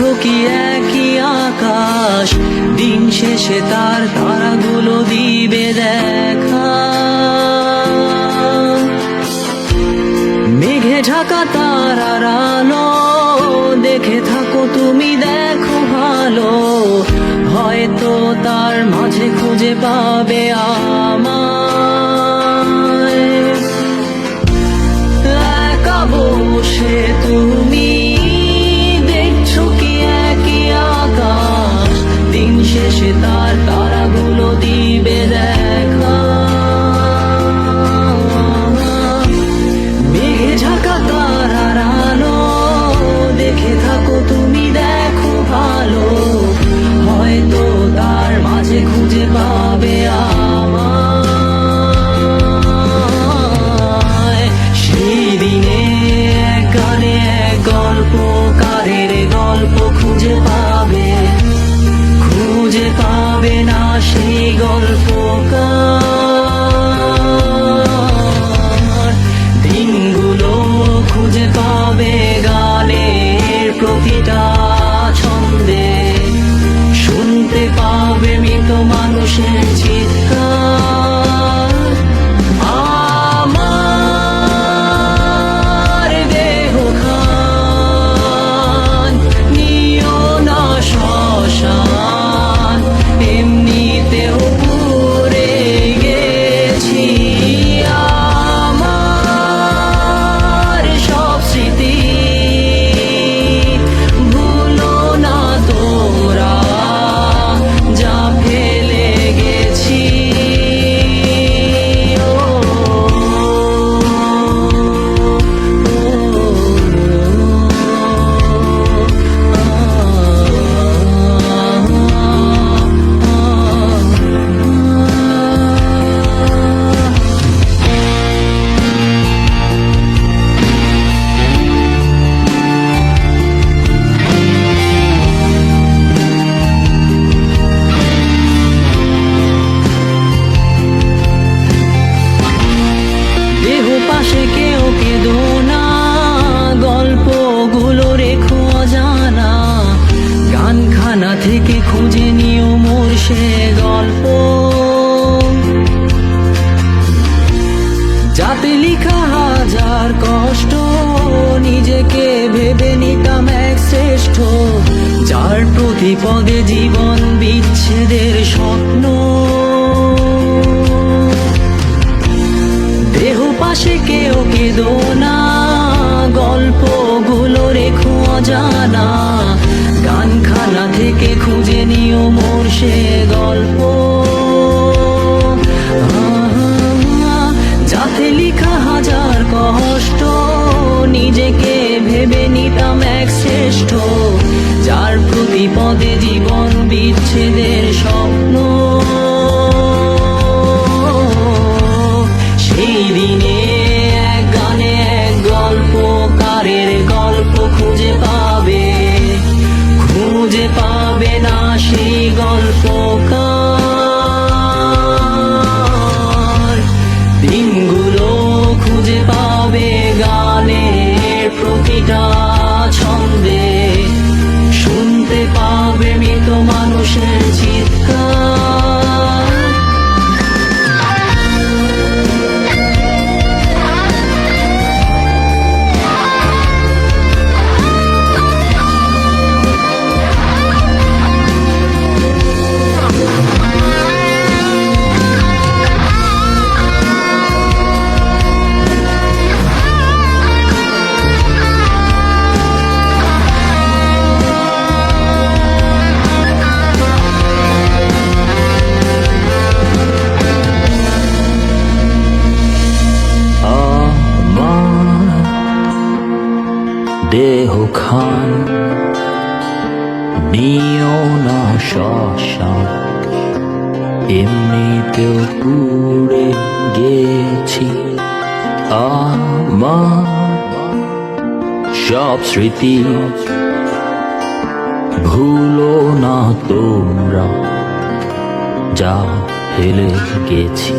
দেখছো কি একই আকাশ, দিন শেষে তার তারাগুলো দিবে দেখা। মেঘে ঢাকা তারার আলো দেখে থাকো তুমি, দেখো ভালো, হয়তো তার মাঝে খুঁজে পাবে আমায়। একা বসে তুমি দেখছো কি একই আকাশ, দিন শেষে তার তারাগুলো দিবে দেখা। মেঘে ঢাকা তারার আলো দেখে থাকো তুমি, দেখো ভালো, হয়তো তার মাঝে খুঁজে পাবে আমায়। সেই দিনে এক গানে এক গল্পকারের গল্প খুঁজে পাবে না সেই গল্পকার। দিনগুলো খুঁজে পাবে গানের প্রতিটা ছন্দে, শুনতে পাবে মৃত মানুষের চিৎকার। আমার দেহ খান নিও না শ্মশান, এমনিতেও পুড়ে গেছি। আমার সব স্মৃতি ভুলো না তোমরা, যা ফেলে গেছি। দেহ পাশে কেউ কেঁদো না, গল্পগুলো রেখো অজানা, গানখানা থেকে খুঁজে নিও মোর সে গল্প, যাতে লিখা হাজার কষ্ট, নিজেকে ভেবে নিতাম এক শ্রেষ্ঠ, যার প্রতি পদে জীবন বিচ্ছেদের স্বপ্ন। দেহ পাশে কেউ কেঁদো না, গল্পগুলো রেখো অজানা, গানখানা থেকে খুঁজে নিও মোর সে গল্প, যাতে লিখা হাজার কষ্ট, নিজেকে ভেবে নিতাম এক শ্রেষ্ঠ, যার প্রতি পদে জীবন বিচ্ছেদের স্বপ্ন। সেই দিনে এক গানে এক গল্পকারের গল্প খুঁজে পাবে না সেই গল্পকার। দিনগুলো খুঁজে পাবে গানের প্রতিটা ছন্দে, শুনতে পাবে মৃত মানুষের চিৎকার। দেহ খান নিও না শ্মশান, এমনিতেও পুড়ে গেছি। আমার সব স্মৃতি ভুলো না তোমরা, যা ফেলে গেছি।